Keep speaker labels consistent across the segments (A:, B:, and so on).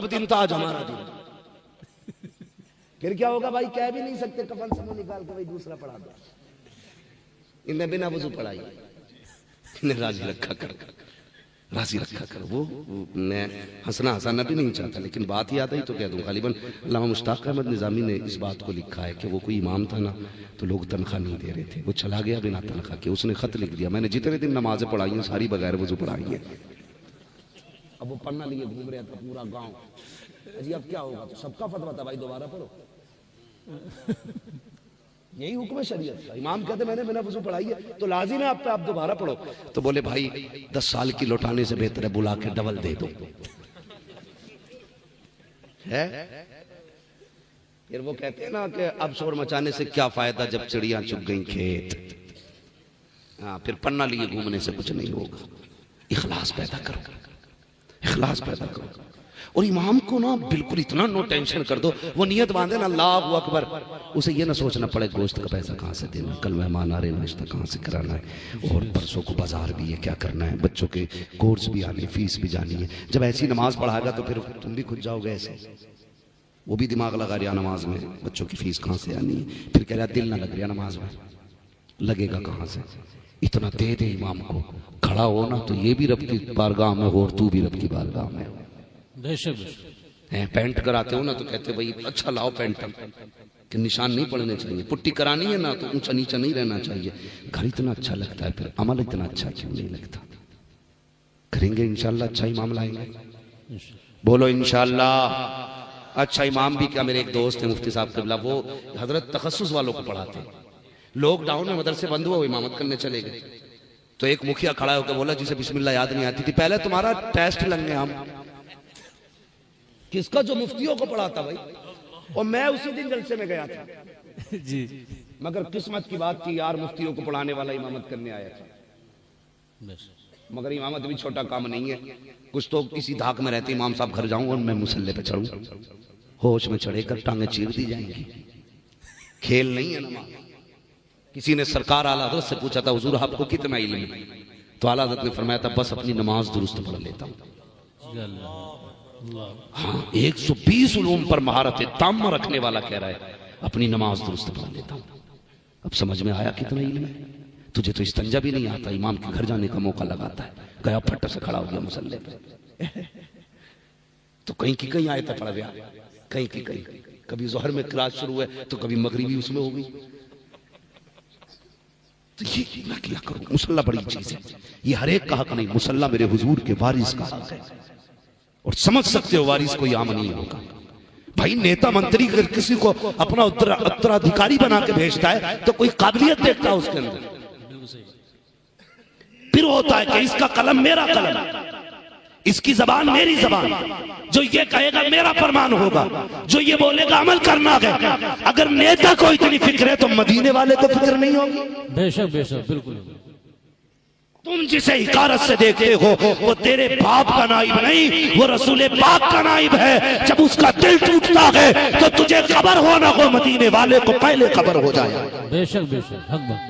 A: تب دن تھا، آج ہمارا دن۔ پھر کیا ہوگا بھائی؟ کہہ بھی نہیں سکتے، کفن سے منہ نکال کے بھائی دوسرا پڑھا دو۔ انہیں بنا وضو پڑھائی، انہیں راضی رکھا کر، راضی رکھا کر۔ وہ میں ہنسنا بھی نہیں چاہتا، لیکن بات یاد آئی تو کہہ دوں۔ غالباً علامہ مشتاق احمد نظامی نے اس بات کو لکھا ہے کہ وہ کوئی امام تھا نا، تو لوگ تنخواہ نہیں دے رہے تھے، وہ چلا گیا بنا تنخواہ کے۔ اس نے خط لکھ دیا، میں نے جتنے دن نمازیں پڑھائی ہیں ساری بغیر وضو پڑھائی ہیں۔ اب وہ پڑھنا لیے گھوم رہا تھا پورا گاؤں۔ جی اب کیا ہوگا؟ تو سب کا فتویٰ تھا بھائی دوبارہ پڑھو، یہی حکم شریعت کا۔ امام کہتے میں نے بنا وضو پڑھائی ہے تو لازم ہے آپ پہ، آپ دوبارہ پڑھو۔ تو بولے بھائی 10 سال کی لوٹانے سے بہتر ہے بلا کے ڈبل دے دو۔ پھر وہ کہتے ہیں نا کہ اب شور مچانے سے کیا فائدہ جب چڑیاں چگ گئیں کھیت۔ ہاں پھر پڑھنا لیے گھومنے سے کچھ نہیں ہوگا۔ اخلاص پیدا کرو، اخلاص پیدا کرو۔ اور امام کو نا بالکل اتنا نو ٹینشن کر دو، وہ نیت باندھے نا اللہ اکبر، اسے یہ نہ سوچنا پڑے گوشت کا پیسہ کہاں سے دینا، کل مہمان آ رہے ناشتہ کہاں سے کرانا ہے، اور پرسوں کو بازار بھی ہے کیا کرنا ہے، بچوں کے کورس بھی آنے، فیس بھی جانی ہے۔ جب ایسی نماز پڑھائے گا تو پھر تم بھی کھد جاؤ گے ایسے۔ وہ بھی دماغ لگا رہا نماز میں، بچوں کی فیس کہاں سے آنی ہے، پھر کہہ رہا دل نہ لگ رہا نماز میں، لگے گا کہاں سے؟ اتنا دے دے امام کو، کھڑا ہونا تو یہ بھی رب کی بارگاہ میں ہو اور تو بھی رب کی بارگاہ میں ہو۔ پینٹ کراتے ہو نا تو کہتے بھائی اچھا لاؤ پینٹ، کہ نشان نہیں پڑنے چاہیے، پٹی کرانی ہے نا تو اونچا نیچا نہیں رہنا چاہیے۔ گھر اتنا اچھا لگتا ہے، پھر عمل اتنا اچھا کیوں نہیں لگتا؟ کریں گے انشاءاللہ، اچھا امام لائیں گے، بولو انشاءاللہ۔ اچھا امام بھی کیا، میرے ایک دوست ہیں مفتی صاحب قبلہ، وہ حضرت تخصص والوں کو پڑھاتے ہیں۔ لوک ڈاؤن میں مدرسے بند ہوا، وہ امامت کرنے چلے گئے، تو ایک مکھیا کھڑا ہو کے بولا جسے بسم اللہ یاد نہیں آتی تھی، پہلے تمہارا ٹیسٹ لیں گے ہم۔ کس کا؟ جو مفتیوں کو پڑھاتا بھائی، اور میں اسی دن جلسے میں گیا تھا جی، مگر قسمت کی بات تھی یار، مفتیوں کو پڑھانے والا امامت کرنے آیا تھا۔ مگر امامت بھی چھوٹا کام نہیں ہے، کچھ تو کسی دھاک میں رہتے امام صاحب گھر جاؤں اور میں مسلح پہ چڑھوں، ہوش میں چڑھے کر ٹانگیں چیر دی جائیں گی، کھیل نہیں ہے نماز۔ کسی نے سرکار اعلیٰ حضرت سے پوچھا تھا حضور آپ کو کتنا علم ہے، تو اعلیٰ حضرت نے فرمایا تھا بس اپنی نماز درست پڑھ لیتا ہوں۔ ہاں 120 علوم پر مہارت تامہ رکھنے والا کہہ رہا ہے اپنی نماز درست پڑھ لیتا ہوں۔ اب سمجھ میں آیا کتنا علم ہے؟ تجھے تو استنجا بھی نہیں آتا، امام کے گھر جانے کا موقع لگاتا ہے، گیا پھٹ سے کھڑا ہو گیا مسلح پہ، تو کہیں کی کہیں آیتیں پڑھ گیا، کہیں کی کہیں، کبھی ظہر میں قرات شروع ہے تو کبھی مغربی اس میں ہو گئی۔ تو یہ میں کیا کروں؟ مسلح بڑی چیز ہے، یہ ہر ایک کا حق نہیں، مسلح میرے حضور کے وارث کا حق ہے، اور سمجھ سکتے ہو وارث کوئی عام نہیں ہوگا۔ بھائی نیتا منتری اگر کسی کو اپنا اترادھیکاری بنا کے بھیجتا ہے تو کوئی قابلیت دیکھتا ہے اس کے اندر، پھر ہوتا ہے کہ اس کا قلم میرا قلم، اس کی زبان میری زبان، جو یہ کہے گا میرا فرمان ہوگا، جو یہ بولے گا عمل کرنا ہے۔ اگر نیتا کو اتنی فکر ہے تو مدینے والے کو فکر نہیں ہوگی؟
B: بے شک بے شک، بالکل۔
A: تم جسے حقارت سے دیکھتے ہو وہ تیرے باپ کا نائب نہیں، وہ رسول پاک کا نائب ہے۔ جب اس کا دل ٹوٹتا ہے تو تجھے خبر ہو نہ ہو، مدینے والے کو پہلے خبر ہو جائے۔
B: بے شک بے شک، حق بات۔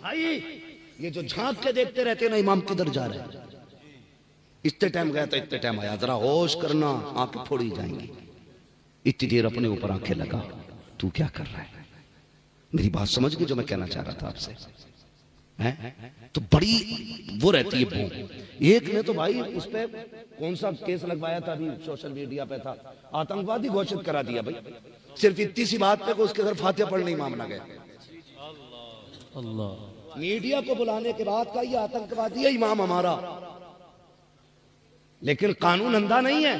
A: بھائی یہ جو جھانک کے دیکھتے رہتے ہیں نا امام کدھر جا رہے ہیں، اتنے ٹائم گیا تھا اتنے ٹائم آیا، ذرا ہوش کرنا، آنکھیں پھوڑی جائیں گی۔ اتنی دیر اپنے اوپر آنکھیں لگا، تو کیا کر رہا ہے؟ میری بات سمجھ گئے جو میں کہنا چاہ رہا تھا آپ سے؟ تو بڑی وہ رہتی ہے بھون۔ ایک نے تو بھائی اس پہ کون سا کیس لگوایا تھا، ابھی سوشل میڈیا پہ تھا، آتنکوادی گھوشت کرا دیا بھائی، صرف اتنی سی بات پہ کہ اس کے گھر فاتحہ پڑھنے امام نہ گئے۔
B: اللہ،
A: میڈیا کو بلانے کے بعد کہا یہ آتنکوادی ہے امام ہمارا، لیکن قانون اندھا نہیں ہے،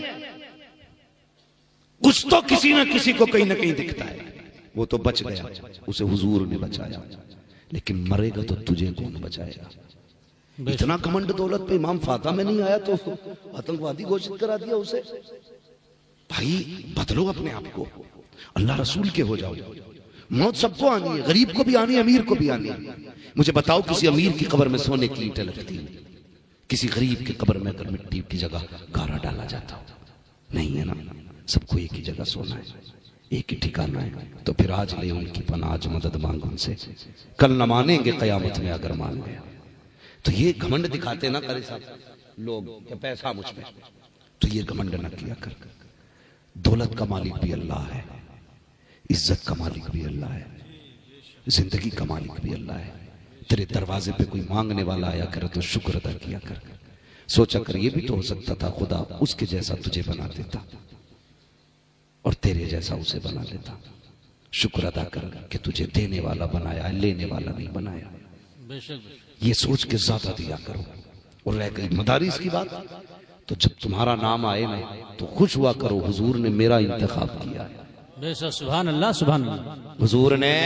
A: کچھ تو کسی نہ کسی کو کہیں نہ کہیں دکھتا ہے۔ وہ تو بچ گیا، اسے حضور نے بچایا، لیکن مرے گا تو تجھے کون بچائے گا؟ اتنا کمنڈ دولت پہ امام فاتح میں نہیں آیا تو آتنکوادی گھوشت کرا دیا اسے۔ بھائی بدلو اپنے آپ کو، اللہ رسول کے ہو جاؤ۔ موت سب کو آنی ہے، غریب کو بھی آنی ہے، امیر کو بھی آنی ہے۔ مجھے بتاؤ کسی امیر کی قبر میں سونے کی اینٹیں لگتی ہیں، کسی غریب کی قبر میں اگر مٹی کی جگہ گارا ڈالا جاتا ہو؟ نہیں ہے نا، سب کو ایک ہی جگہ سونا ہے، ایک ہی ٹھکانہ ہے۔ تو پھر آج لے ان کی پناہ، آج مدد مانگ ان سے، کل نہ مانیں گے قیامت میں اگر مان گیا۔ تو یہ گھمنڈ دکھاتے نا قاری صاحب لوگ کہ پیسہ مجھ پہ، تو یہ گھمنڈ نہ کیا کر. دولت کا مالک بھی اللہ ہے, عزت کا مالک بھی اللہ ہے, زندگی کا مالک بھی اللہ ہے. تیرے دروازے پہ کوئی مانگنے والا آیا کر تو شکر ادا کیا کر. سوچا کر یہ بھی تو ہو سکتا تھا خدا اس کے جیسا تجھے بنا دیتا اور تیرے جیسا اسے بنا لیتا. شکر ادا کر کہ تجھے دینے والا بنایا ہے, لینے والا نہیں بنایا. یہ سوچ کے زیادہ دیا کرو. اور رہ گئی مدارس کی بات, تو جب تمہارا نام آئے نا تو خوش ہوا کرو, حضور نے میرا انتخاب کیا ہے.
B: سبحان اللہ سبحان اللہ.
A: حضور نے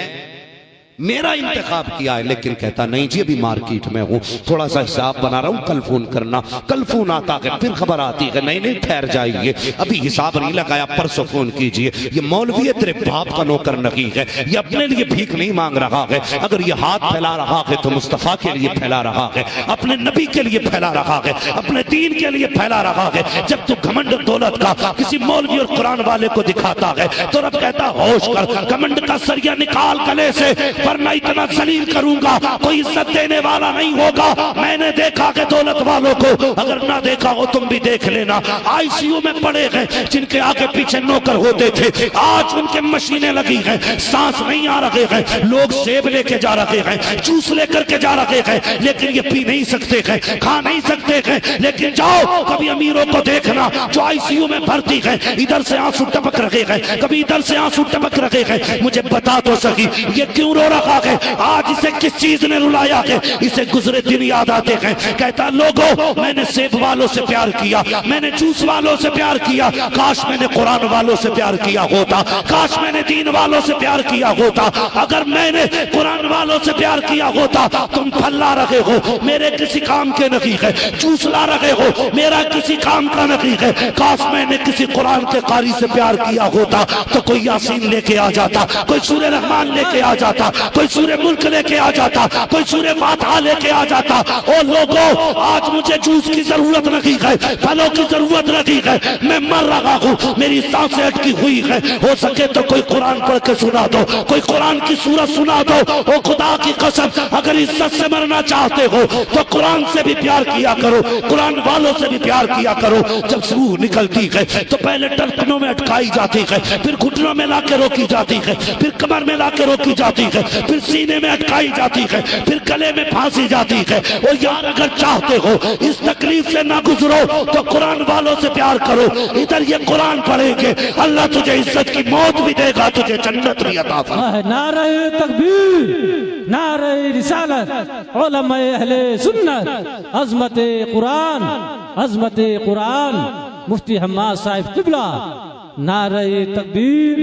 A: میرا انتخاب کیا ہے. لیکن کہتا نہیں جی ابھی مارکیٹ میں ہوں, تھوڑا سا حساب بنا رہا ہوں, کل فون کرنا. کل فون آتا ہے, پھر خبر آتی ہے نہیں نہیں ٹھہر جائیے, ابھی حساب نہیں لگایا, پرسوں فون کیجئے. یہ مولوی ہے تیرے باپ کا نوکر نہیں ہے, یہ اپنے لیے بھیک نہیں مانگ رہا ہے. اگر یہ ہاتھ پھیلا رہا ہے تو مصطفیٰ کے لیے پھیلا رہا ہے, اپنے نبی کے لیے پھیلا رہا ہے, اپنے دین کے لیے پھیلا رہا ہے. جب تو گھمنڈ دولت کا کسی مولوی اور قرآن والے کو دکھاتا ہے تو رب کہتا ہوش کر, گھمنڈ کا سریا نکال گلے سے, ورنہ اتنا ذلیل کروں گا کوئی عزت دینے والا نہیں ہوگا. میں نے دیکھا کہ دولت والوں کو, اگر نہ دیکھا ہو تم بھی دیکھ لینا, آئی سی یو میں پڑے گئے جن کے آگے پیچھے نوکر ہوتے تھے, آج ان کے مشینیں لگی ہیں, سانس نہیں آ رہے ہیں, لوگ سیب لے کے جا رہے ہیں, جوس لے کر کے جا رہے ہیں, لیکن یہ پی نہیں سکتے ہیں, کھا نہیں سکتے ہیں. لیکن جاؤ کبھی امیروں کو دیکھنا جو آئی سی یو میں بھرتی ہیں, ادھر سے آنسو ٹپک رہے ہیں, کبھی ادھر سے آنسو ٹپک رہے ہیں. مجھے بتا تو سکی یہ کیوں رو رہا ہے, آج اسے کس چیز نے رلایا ہے؟ اسے گزرے دن یاد آتے ہیں. کہتا لوگوں میں نے سیب والوں سے پیار کیا, میں نے جوس والوں سے پیار کیا, کاش میں نے قرآن والوں سے پیار کیا ہوتا, کاش میں نے دین والوں سے پیار کیا ہوتا. اگر میں نے قرآن والوں سے پیار کیا ہوتا, تم پھل لا رہے ہو میرے کسی کام کے نہیں ہے, جوس لا رہے ہو میرا کسی کام کا نہیں ہے. کاش میں نے کسی قرآن کے قاری سے پیار کیا ہوتا تو کوئی یاسین لے کے آ جاتا, کوئی سورہ رحمان لے کے آ جاتا, کوئی سورہ ملک لے کے آ جاتا, کوئی سورہ فاتحہ لے کے آ جاتا. او لوگوں آج مجھے جوس کی ضرورت نہیں ہے, پھلوں کی ضرورت نہیں ہے, میں مر رہا ہوں, میری سانسیں اٹکی ہوئی ہے. ہو سکے تو کوئی قرآن پڑھ کے سنا دو, کوئی قرآن کی سورت سنا دو. او خدا کی قسم اگر عزت سے مرنا چاہتے ہو تو قرآن سے بھی پیار کیا کرو, قرآن والوں سے بھی پیار کیا کرو. جب روح نکلتی ہے تو پہلے ٹرکنوں میں اٹکائی جاتی ہے, پھر گھٹنوں میں لا کے روکی جاتی ہے, پھر کمر میں لا کے روکی جاتی ہے, پھر سینے میں اٹکائی جاتی ہے, پھر گلے میں پھانسی جاتی ہے. اور یار اگر چاہتے ہو اس تکلیف سے نہ گزرو تو قرآن والوں سے پیار کرو. ادھر یہ قرآن پڑھیں گے, اللہ تجھے عزت کی موت بھی دے گا, تجھے جنت بھی عطا فرمائے گا.
B: نعرہ تکبیر, نعرہ رسالت, علماء اہل سنت, عظمت قرآن, عظمت قرآن, مفتی حماد صاحب قبلہ. نعرہ تکبیر,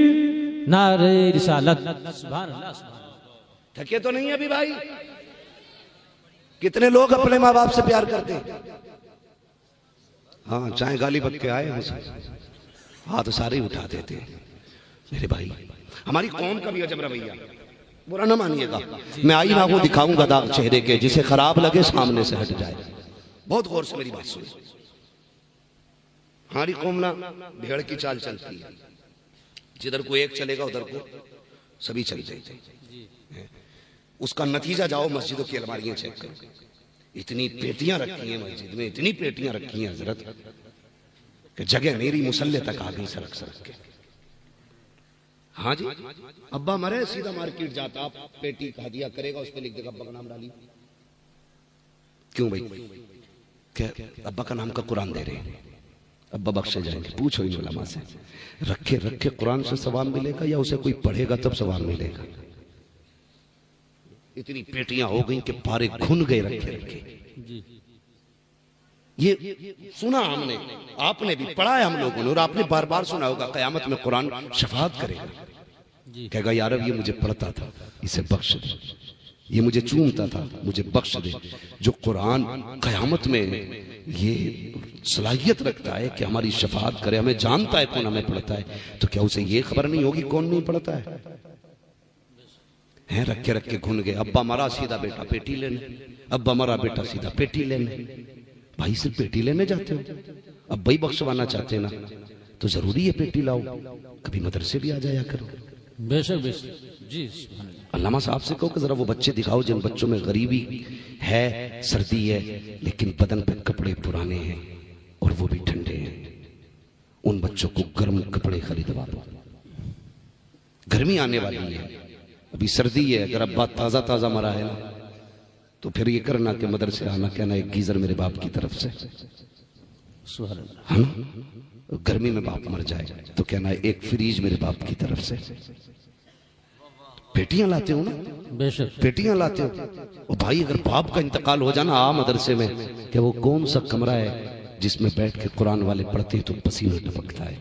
B: نعرہ رسالت. سبحان اللہ سبحان اللہ.
A: تھکے تو نہیں ابھی بھائی؟ کتنے لوگ اپنے ماں باپ سے پیار کرتے ہیں؟ ہاں چاہے گالی بک کے آئے ہاتھ سارے اٹھا دیتے ہیں. میرے بھائی ہماری قوم کا بھی عجب رویہ, برا نہ مانیے گا, میں آئی نہ وہ دکھاؤں گا داغ چہرے کے, جسے خراب لگے سامنے سے ہٹ جائے. بہت غور سے میری بات سنیں. ہماری قوم نہ بھیڑ کی چال چلتی ہے, جدھر کو ایک چلے گا ادھر کو سبھی چل جائیں. اس کا نتیجہ جاؤ مسجدوں کی الماریاں چیک کرو, اتنی پیٹیاں رکھی ہیں مسجد میں, اتنی پیٹیاں رکھی ہیں حضرت کہ جگہ میری مسلح تک آ گئی سرک سرک کے. ہاں جی ابا مرے سیدھا مارکیٹ جاتا, پیٹی کا ہدیہ کرے گا, اس پہ لکھ دے گا ابا کا نام ڈالی. کیوں بھائی؟ کہ ابا کا نام کا قرآن دے رہے ہیں, ابا بخشے جائیں گے. پوچھو ان علماء سے, رکھے رکھے قرآن سے ثواب ملے گا یا اسے کوئی پڑھے گا تب ثواب ملے گا؟ اتنی پیٹیاں ہو گئیں کہ پارے گھن گئے رکھے رکھے. یہ سنا ہم نے, آپ نے بھی پڑھا ہے ہم لوگوں نے, اور آپ نے بار بار سنا ہوگا قیامت میں قرآن شفاعت کرے گا, کہے گا یا رب یہ مجھے پڑھتا تھا, اسے بخش دے, یہ مجھے چومتا تھا, مجھے بخش دے. جو قرآن قیامت میں یہ صلاحیت رکھتا ہے کہ ہماری شفاعت کرے, ہمیں جانتا ہے کون ہمیں پڑھتا ہے, تو کیا اسے یہ خبر نہیں ہوگی کون نہیں پڑھتا ہے؟ رکھے رکھے گھن گئے. ابا مرا سیدھا بیٹا پیٹی لینے, ابا مرا بیٹا سیدھا پیٹی لینے. بھائی صرف پیٹی لینے جاتے ہو؟ ابا ہی بخشوانا چاہتے نا تو ضروری ہے پیٹی لاؤ, کبھی مدرسے بھی آ جایا کرو.
B: بے شک بے شک. جی
A: علامہ صاحب سے کہو کہ ذرا وہ بچے دکھاؤ جن بچوں میں غریبی ہے, سردی ہے, لیکن بدن پہ کپڑے پرانے ہیں اور وہ بھی ٹھنڈے ہیں. ان بچوں کو گرم کپڑے خریدوا دو. گرمی آنے والی ہے, ابھی سردی ہے, اگر ابا تازہ تازہ مرا ہے نا تو پھر یہ کرنا کہ مدرسے آنا, کہنا ایک گیزر میرے باپ کی طرف سے, ہاں گرمی میں باپ مر جائے تو کہنا ایک فریج میرے باپ کی طرف سے. پیٹیاں لاتے ہو نا,
B: بے شک
A: پیٹیاں لاتے ہو. اور بھائی اگر باپ کا انتقال ہو جانا آ مدرسے میں کہ وہ کون سا کمرہ ہے جس میں بیٹھ کے قرآن والے پڑھتے تو پسینہ ٹپکتا ہے,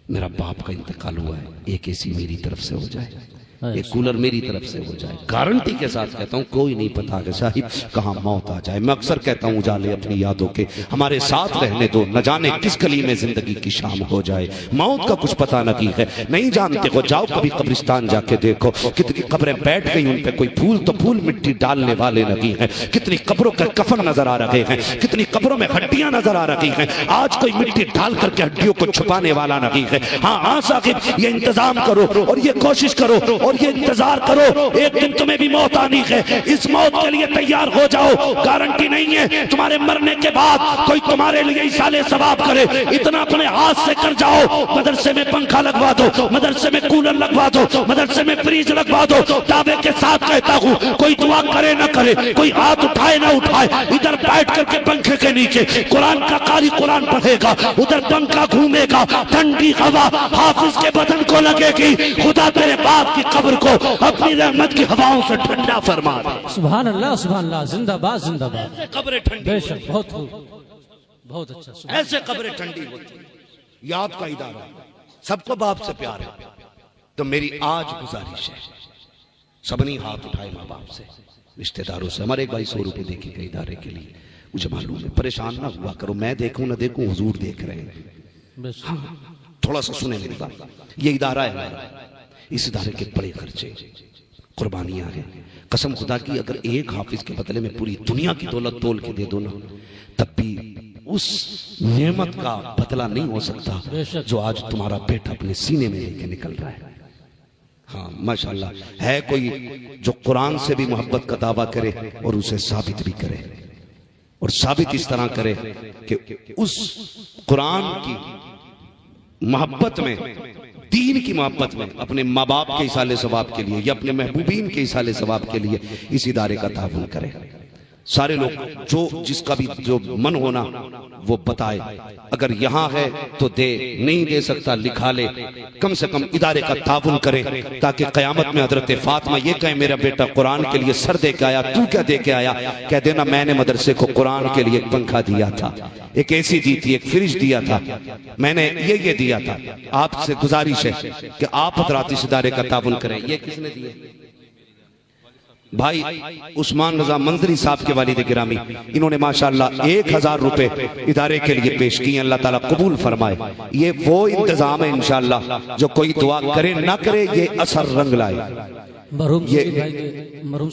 A: میرا باپ کا انتقال ہوا ہے, ایک اے سی میری طرف سے ہو جائے, ایک کولر میری طرف سے ہو جائے. گارنٹی کے ساتھ کہتا ہوں, کوئی نہیں پتا کہ صاحب کہاں موت آ جائے. میں اکثر کہتا ہوں اجالے اپنی یادوں کے ہمارے ساتھ رہنے دو, نہ جانے کس گلی میں زندگی کی شام ہو جائے. موت کا کچھ پتہ نہیں ہے, نہیں جانتے ہو, جاؤ کبھی قبرستان جا کے دیکھو کتنی قبریں بیٹھ گئی, ان پہ کوئی پھول تو پھول مٹی ڈالنے والے نہیں ہیں. کتنی قبروں کے کفن نظر آ رہے ہیں, کتنی قبروں میں ہڈیاں نظر آ رہی ہیں. آج کوئی مٹی ڈال کر کے ہڈیوں کو چھپانے والا نہیں ہے. ہاں صاحب یہ انتظام کرو اور یہ کوشش کرو اور یہ انتظار کرو, ایک دن تمہیں بھی موت آنی ہے. اس موت کے لیے تیار ہو جاؤ. گارنٹی نہیں ہے تمہارے مرنے کے بعد کوئی تمہارے لیے اِیصال ثواب کرے. اتنا اپنے ہاتھ سے کر جاؤ, مدرسے میں پنکھا لگوا دو, مدرسے میں کولر لگوا دو, مدرسے میں فریج لگوا دو. دعوے کے ساتھ کہتا ہوں, کوئی دعا کرے نہ کرے, کوئی ہاتھ اٹھائے نہ اٹھائے, ادھر بیٹھ کر کے پنکھے کے نیچے قرآن کا قاری قرآن پڑھے گا, ادھر پنکھا گھومے گا, ٹھنڈی ہوا حافظ کے بدن کو لگے گی. خدا تیرے باپ کی قبر کو اپنی رحمت کی ہواؤں سے ٹھنڈا فرما دے.
B: سبحان اللہ سبحان اللہ, زندہ باد زندہ باد.
A: ایسے قبریں ٹھنڈی,
B: بے شک بہت خوب, بہت اچھا.
A: ایسے قبریں ٹھنڈی ہوتی. یاد کا ادارہ, سب کو باپ سے پیار ہے. تو میری آج گزارش ہے, سبنی ہاتھ اٹھائے ماں باپ سے, رشتہ داروں سے. ہمارے ایک بھائی 100 روپے دیکھے گئے ادارے کے لیے, مجھے معلوم ہے, پریشان نہ ہوا کرو, میں دیکھوں نہ دیکھوں حضور دیکھ رہے ہیں. ہاں تھوڑا سا سنیں میری بات. یہ ادارہ ہے ہمارا, اس ادارے کے بڑے خرچے قربانیاں ہیں. قسم خدا کی اگر ایک حافظ کے بدلے میں پوری دنیا کی دولت تول کے دے دو نا, تب بھی اس نعمت کا بدلہ نہیں ہو سکتا جو آج تمہارا بیٹا اپنے سینے میں لے کے نکل رہا ہے. ہاں ماشاءاللہ, ہے کوئی جو قرآن سے بھی محبت کا دعویٰ کرے اور اسے ثابت بھی کرے, اور ثابت اس طرح کرے کہ اس قرآن کی محبت میں, دین کی محبت میں, اپنے ماں باپ کے ایصال ثواب کے لیے یا اپنے محبوبین کے ایصال ثواب کے لیے اس ادارے کا تعاون کرے. سارے لوگ جو جس کا بھی جو من ہونا وہ بتائے, اگر یہاں ہے تو دے, نہیں دے سکتا لکھا لے, کم سے کم ادارے کا تعاون کرے تاکہ قیامت میں حضرت فاطمہ یہ کہیں میرا بیٹا قرآن کے لیے سر دے کے آیا, تو کیا دے کے آیا؟ کہہ دینا میں نے مدرسے کو قرآن کے لیے ایک پنکھا دیا تھا, ایک اے سی دی تھی, ایک فریج دیا تھا, میں نے یہ دیا تھا. آپ سے گزارش ہے کہ آپ حضرات اس ادارے کا تعاون کریں. یہ کس نے دیے؟ بھائی عثمان رضا منظری صاحب کے والد گرامی, انہوں نے ماشاءاللہ 1000 روپے ادارے کے لیے پیش کیے. اللہ تعالیٰ قبول فرمائے. یہ وہ انتظام ہے انشاءاللہ جو کوئی دعا کرے نہ کرے یہ اثر رنگ لائے.
B: مرحوم